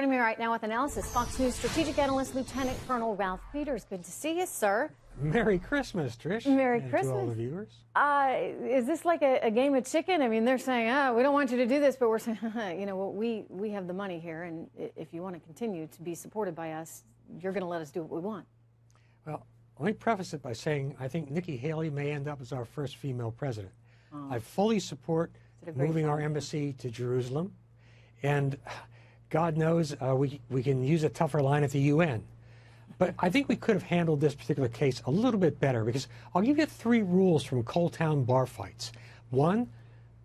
Joining me right now with analysis, Fox News strategic analyst Lieutenant Colonel Ralph Peters. Good to see you, sir. Merry Christmas, Trish. Merry and Christmas. to all the viewers. Is this like a game of chicken? I mean, they're saying, we don't want you to do this, but we're saying, you know, we have the money here, and if you want to continue to be supported by us, you're going to let us do what we want. Well, let me preface it by saying I think Nikki Haley may end up as our first female president. I fully support moving our embassy to Jerusalem, and God knows we can use a tougher line at the UN. But I think we could have handled this particular case a little bit better, because I'll give you 3 rules from Coal Town bar fights. 1,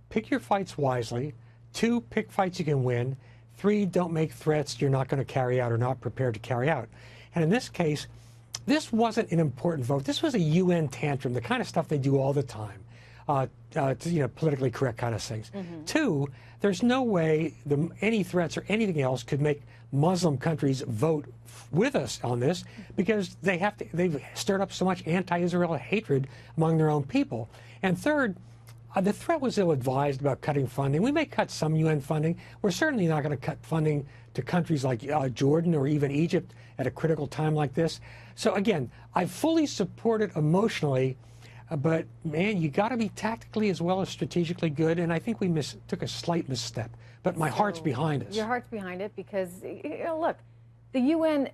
pick your fights wisely. 2, pick fights you can win. 3, don't make threats you're not going to carry out or not prepared to carry out. And in this case, this wasn't an important vote. This was a UN tantrum, the kind of stuff they do all the time. You know, politically correct kind of things. 2, there's no way any threats or anything else could make Muslim countries vote with us on this, because they've stirred up so much anti-Israel hatred among their own people. And 3rd, the threat was ill-advised about cutting funding. We may cut some UN funding. We're certainly not going to cut funding to countries like Jordan or even Egypt at a critical time like this. So again, I fully support it emotionally, but man, you got to be tactically as well as strategically good, and I think we took a slight misstep. But my heart's behind us. Your heart's behind it because, you know, look, the UN,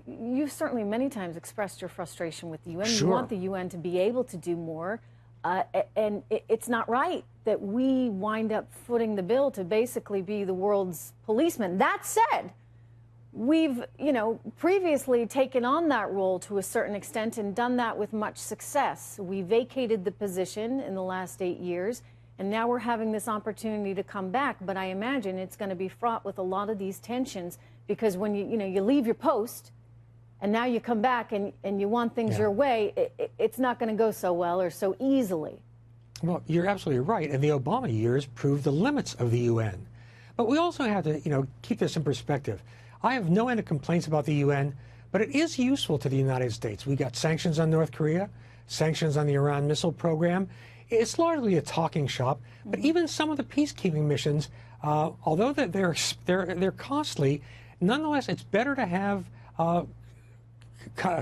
you've certainly many times expressed your frustration with the UN. Sure. You want the UN to be able to do more, and it's not right that we wind up footing the bill to basically be the world's policeman. That said, we've, you know, previously taken on that role to a certain extent and done that with much success. We vacated the position in the last 8 years, and now we're having this opportunity to come back. But I imagine it's going to be fraught with a lot of these tensions, because when you leave your post and now you come back and you want things your way, it's not going to go so well or so easily. Well, you're absolutely right, and the Obama years proved the limits of the UN. But we also have to, you know, keep this in perspective. I have no end of complaints about the UN, but it is useful to the United States. We got sanctions on North Korea, sanctions on the Iran missile program. It's largely a talking shop, but even some of the peacekeeping missions, although they're costly, nonetheless, it's better to have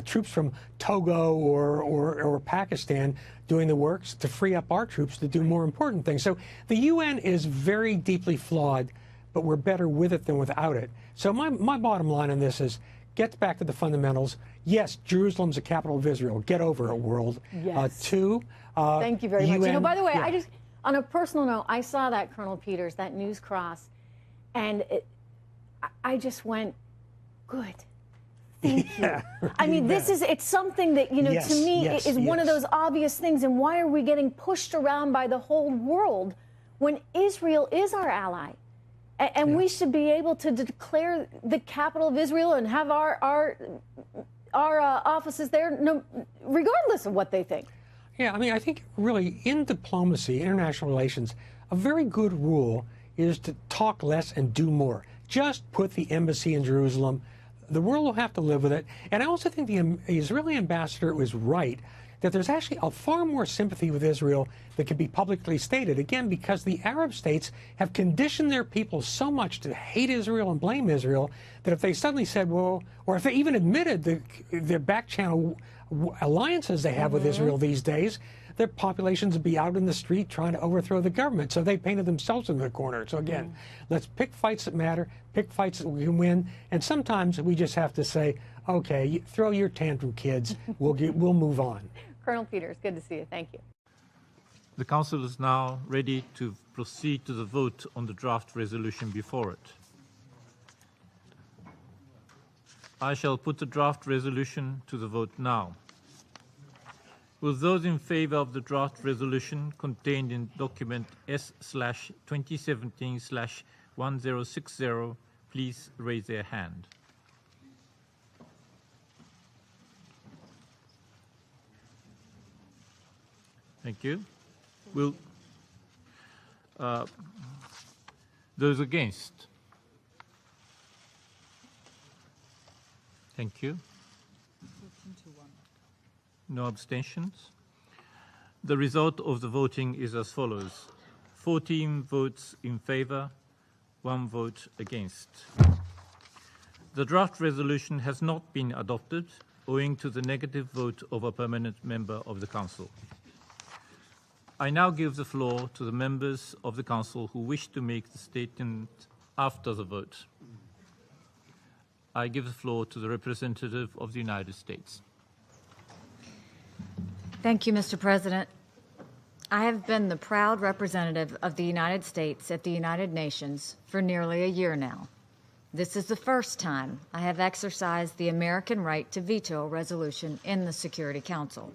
troops from Togo or Pakistan doing the work to free up our troops to do more important things. So the UN is very deeply flawed, but we're better with it than without it. So my bottom line on this is, get back to the fundamentals. Yes, Jerusalem's the capital of Israel. Get over it, world. Yes. 2, thank you very much. You know, by the way, yeah. I just, on a personal note, I saw that, Colonel Peters, that news cross, and I just went, good. Thank you. I mean, it's something that, you know, to me is one of those obvious things. And why are we getting pushed around by the whole world when Israel is our ally? And we should be able to declare the capital of Israel and have our offices there, regardless of what they think. Yeah, I mean, I think really in diplomacy, international relations, a very good rule is to talk less and do more. Just put the embassy in Jerusalem. The world will have to live with it. And I also think the Israeli ambassador was right that there's actually a far more sympathy with Israel that can be publicly stated, again, because the Arab states have conditioned their people so much to hate Israel and blame Israel that if they suddenly said, well, or if they even admitted the back channel alliances they have with Israel these days, their populations would be out in the street trying to overthrow the government. So they painted themselves in the corner. So again, let's pick fights that matter, pick fights that we can win, and sometimes we just have to say, okay, throw your tantrum, kids. We'll move on. Colonel Peters, good to see you. Thank you. The Council is now ready to proceed to the vote on the draft resolution before it. I shall put the draft resolution to the vote now. Will those in favour of the draft resolution contained in document S/2017/1060 please raise their hand? Thank you. Will those against? Thank you. No abstentions. The result of the voting is as follows: 14 votes in favour, 1 vote against. The draft resolution has not been adopted owing to the negative vote of a permanent member of the Council. I now give the floor to the members of the Council who wish to make the statement after the vote. I give the floor to the representative of the United States. Thank you, Mr. President. I have been the proud representative of the United States at the United Nations for nearly a year now. This is the first time I have exercised the American right to veto a resolution in the Security Council.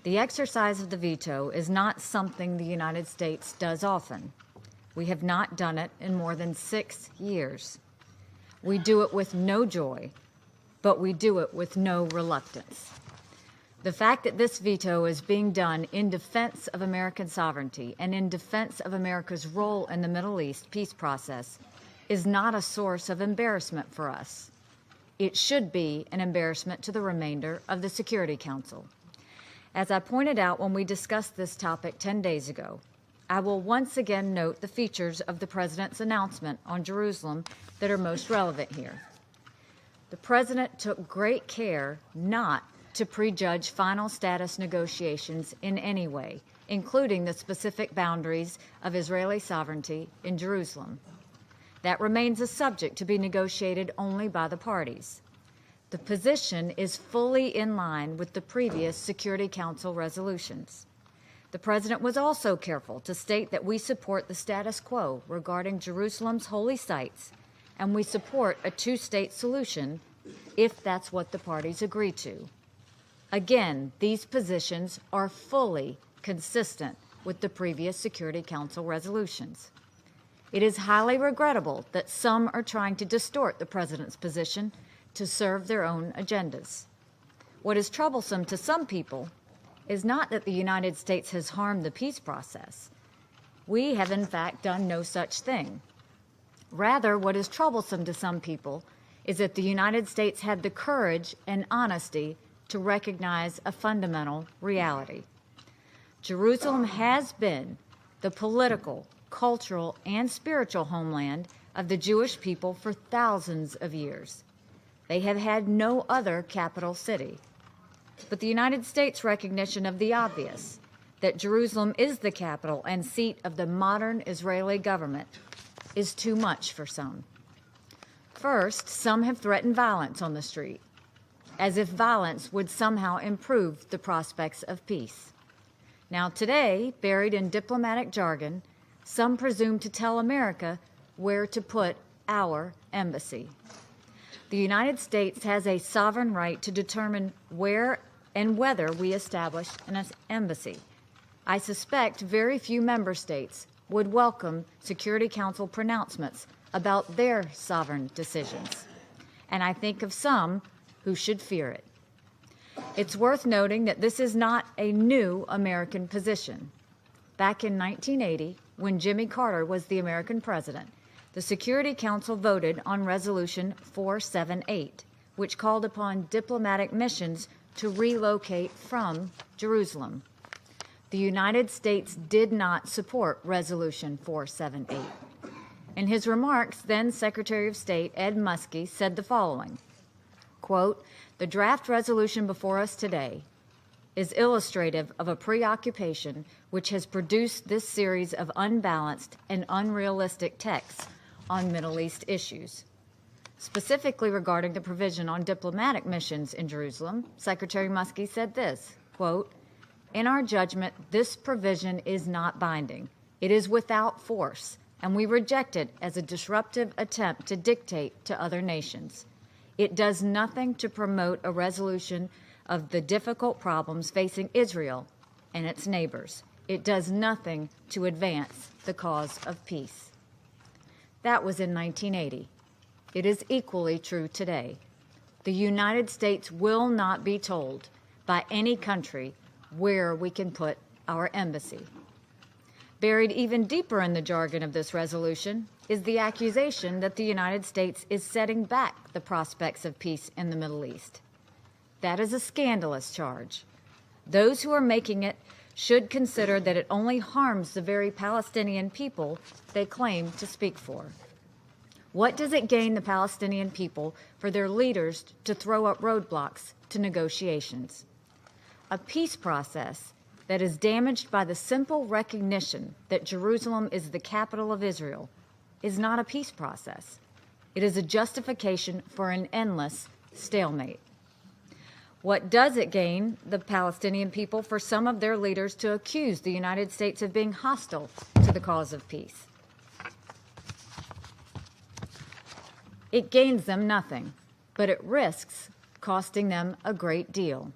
The exercise of the veto is not something the United States does often. We have not done it in more than 6 years. We do it with no joy, but we do it with no reluctance. The fact that this veto is being done in defense of American sovereignty and in defense of America's role in the Middle East peace process is not a source of embarrassment for us. It should be an embarrassment to the remainder of the Security Council. As I pointed out when we discussed this topic 10 days ago, I will once again note the features of the President's announcement on Jerusalem that are most relevant here. The President took great care not to prejudge final status negotiations in any way, including the specific boundaries of Israeli sovereignty in Jerusalem. That remains a subject to be negotiated only by the parties. The position is fully in line with the previous Security Council resolutions. The President was also careful to state that we support the status quo regarding Jerusalem's holy sites, and we support a two-state solution if that's what the parties agree to. Again, these positions are fully consistent with the previous Security Council resolutions. It is highly regrettable that some are trying to distort the President's position to serve their own agendas. What is troublesome to some people is not that the United States has harmed the peace process. We have, in fact, done no such thing. Rather, what is troublesome to some people is that the United States had the courage and honesty to recognize a fundamental reality. Jerusalem has been the political, cultural, and spiritual homeland of the Jewish people for thousands of years. They have had no other capital city. But the United States' recognition of the obvious, that Jerusalem is the capital and seat of the modern Israeli government, is too much for some. First, some have threatened violence on the street, as if violence would somehow improve the prospects of peace. Now today, buried in diplomatic jargon, some presume to tell America where to put our embassy. The United States has a sovereign right to determine where and whether we establish an embassy. I suspect very few member states would welcome Security Council pronouncements about their sovereign decisions, and I think of some who should fear it. It's worth noting that this is not a new American position. Back in 1980, when Jimmy Carter was the American president, the Security Council voted on Resolution 478, which called upon diplomatic missions to relocate from Jerusalem. The United States did not support Resolution 478. In his remarks, then Secretary of State Ed Muskie said the following, quote, "The draft resolution before us today is illustrative of a preoccupation which has produced this series of unbalanced and unrealistic texts on Middle East issues." Specifically regarding the provision on diplomatic missions in Jerusalem, Secretary Muskie said this, quote, "In our judgment, this provision is not binding. It is without force, and we reject it as a disruptive attempt to dictate to other nations. It does nothing to promote a resolution of the difficult problems facing Israel and its neighbors. It does nothing to advance the cause of peace." That was in 1980. It is equally true today. The United States will not be told by any country where we can put our embassy. Buried even deeper in the jargon of this resolution is the accusation that the United States is setting back the prospects of peace in the Middle East. That is a scandalous charge. Those who are making it should consider that it only harms the very Palestinian people they claim to speak for. What does it gain the Palestinian people for their leaders to throw up roadblocks to negotiations? A peace process that is damaged by the simple recognition that Jerusalem is the capital of Israel is not a peace process. It is a justification for an endless stalemate. What does it gain the Palestinian people for some of their leaders to accuse the United States of being hostile to the cause of peace? It gains them nothing, but it risks costing them a great deal.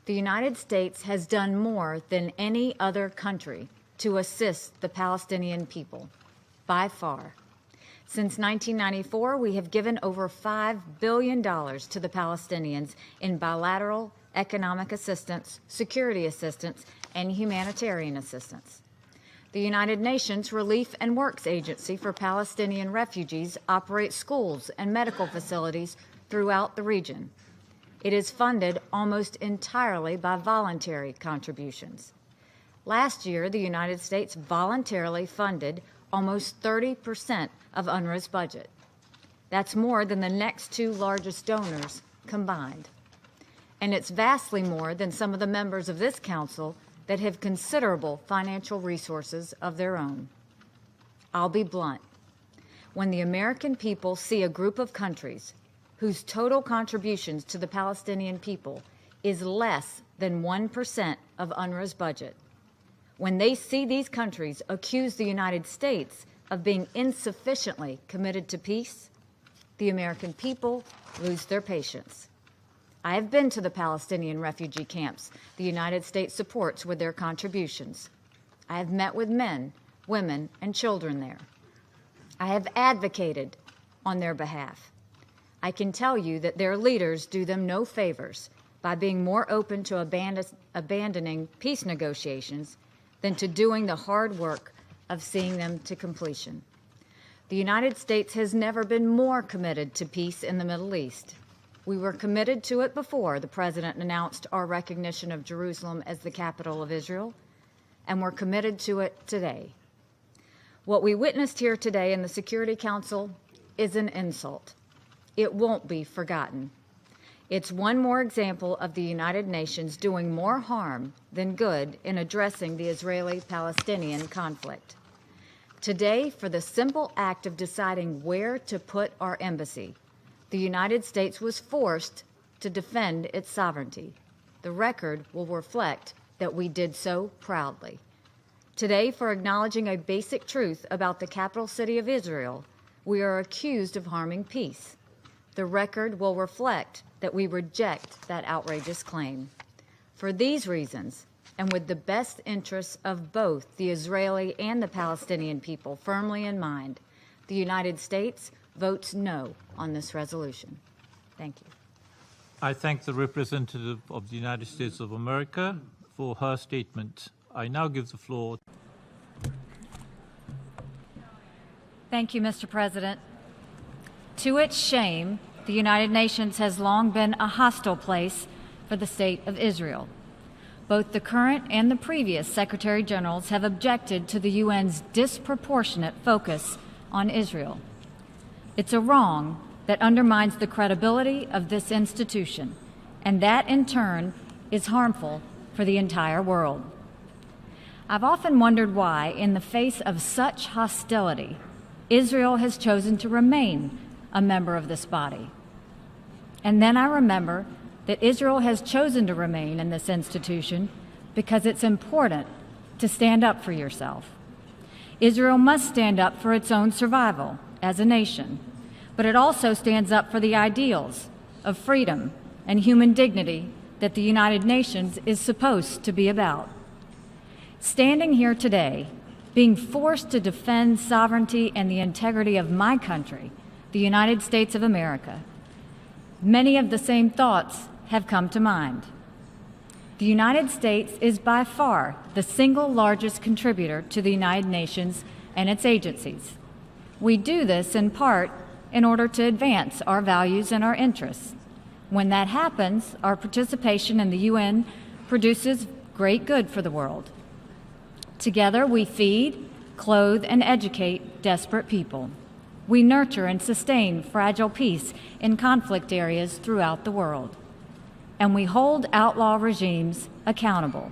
The United States has done more than any other country to assist the Palestinian people, by far. Since 1994, we have given over $5 billion to the Palestinians in bilateral economic assistance, security assistance, and humanitarian assistance. The United Nations Relief and Works Agency for Palestinian Refugees operates schools and medical facilities throughout the region. It is funded almost entirely by voluntary contributions. Last year, the United States voluntarily funded almost 30% of UNRWA's budget. That's more than the next two largest donors combined. And it's vastly more than some of the members of this council that have considerable financial resources of their own. I'll be blunt. When the American people see a group of countries whose total contributions to the Palestinian people is less than 1% of UNRWA's budget, when they see these countries accuse the United States of being insufficiently committed to peace, the American people lose their patience. I have been to the Palestinian refugee camps the United States supports with their contributions. I have met with men, women, and children there. I have advocated on their behalf. I can tell you that their leaders do them no favors by being more open to abandoning peace negotiations than to doing the hard work of seeing them to completion. The United States has never been more committed to peace in the Middle East. We were committed to it before the President announced our recognition of Jerusalem as the capital of Israel, and we're committed to it today. What we witnessed here today in the Security Council is an insult. It won't be forgotten. It's one more example of the United Nations doing more harm than good in addressing the Israeli-Palestinian conflict. Today, for the simple act of deciding where to put our embassy, the United States was forced to defend its sovereignty. The record will reflect that we did so proudly. Today, for acknowledging a basic truth about the capital city of Israel, we are accused of harming peace. The record will reflect that we reject that outrageous claim. For these reasons, and with the best interests of both the Israeli and the Palestinian people firmly in mind, the United States votes no on this resolution. Thank you. I thank the representative of the United States of America for her statement. I now give the floor. Thank you, Mr. President. To its shame, the United Nations has long been a hostile place for the state of Israel. Both the current and the previous Secretary Generals have objected to the UN's disproportionate focus on Israel. It's a wrong that undermines the credibility of this institution, and that in turn is harmful for the entire world. I've often wondered why, in the face of such hostility, Israel has chosen to remain a member of this body. And then I remember that Israel has chosen to remain in this institution because it's important to stand up for yourself. Israel must stand up for its own survival as a nation, but it also stands up for the ideals of freedom and human dignity that the United Nations is supposed to be about. Standing here today, being forced to defend sovereignty and the integrity of my country, the United States of America, many of the same thoughts have come to mind. The United States is by far the single largest contributor to the United Nations and its agencies. We do this in part in order to advance our values and our interests. When that happens, our participation in the UN produces great good for the world. Together, we feed, clothe, and educate desperate people. We nurture and sustain fragile peace in conflict areas throughout the world. And we hold outlaw regimes accountable.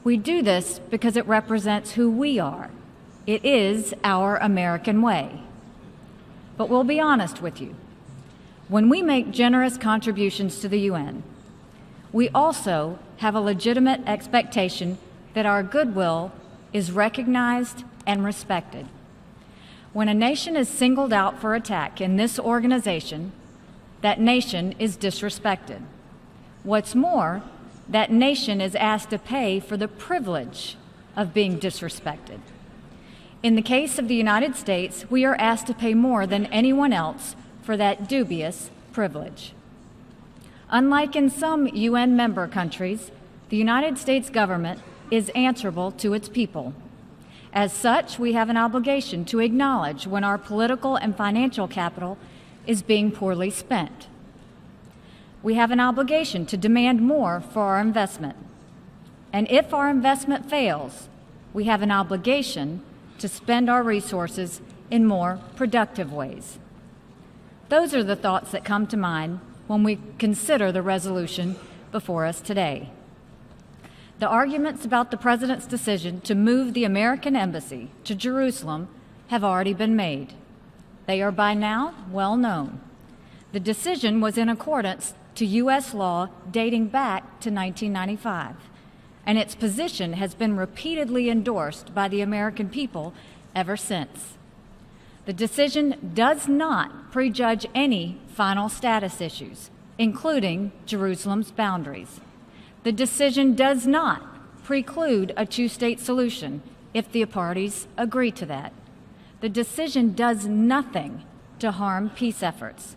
We do this because it represents who we are. It is our American way. But we'll be honest with you. When we make generous contributions to the UN, we also have a legitimate expectation that our goodwill is recognized and respected. When a nation is singled out for attack in this organization, that nation is disrespected. What's more, that nation is asked to pay for the privilege of being disrespected. In the case of the United States, we are asked to pay more than anyone else for that dubious privilege. Unlike in some UN member countries, the United States government is answerable to its people. As such, we have an obligation to acknowledge when our political and financial capital is being poorly spent. We have an obligation to demand more for our investment. And if our investment fails, we have an obligation to spend our resources in more productive ways. Those are the thoughts that come to mind when we consider the resolution before us today. The arguments about the President's decision to move the American embassy to Jerusalem have already been made. They are by now well known. The decision was in accordance to U.S. law dating back to 1995, and its position has been repeatedly endorsed by the American people ever since. The decision does not prejudge any final status issues, including Jerusalem's boundaries. The decision does not preclude a two-state solution if the parties agree to that. The decision does nothing to harm peace efforts.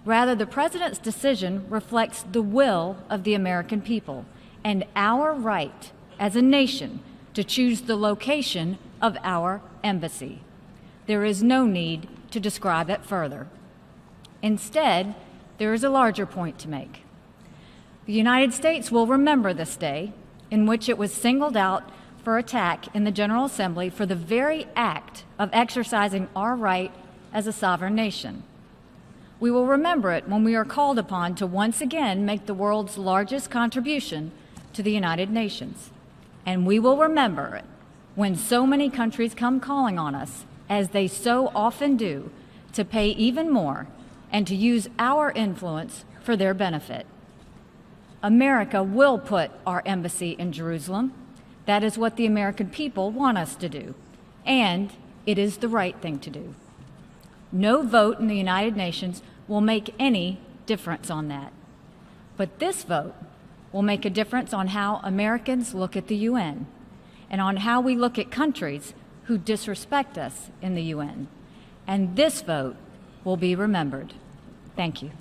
Rather, the President's decision reflects the will of the American people and our right as a nation to choose the location of our embassy. There is no need to describe it further. Instead, there is a larger point to make. The United States will remember this day in which it was singled out for attack in the General Assembly for the very act of exercising our right as a sovereign nation. We will remember it when we are called upon to once again make the world's largest contribution to the United Nations. And we will remember it when so many countries come calling on us, as they so often do, to pay even more and to use our influence for their benefit. America will put our embassy in Jerusalem. That is what the American people want us to do, and it is the right thing to do. No vote in the United Nations will make any difference on that. But this vote will make a difference on how Americans look at the UN and on how we look at countries who disrespect us in the UN. And this vote will be remembered. Thank you.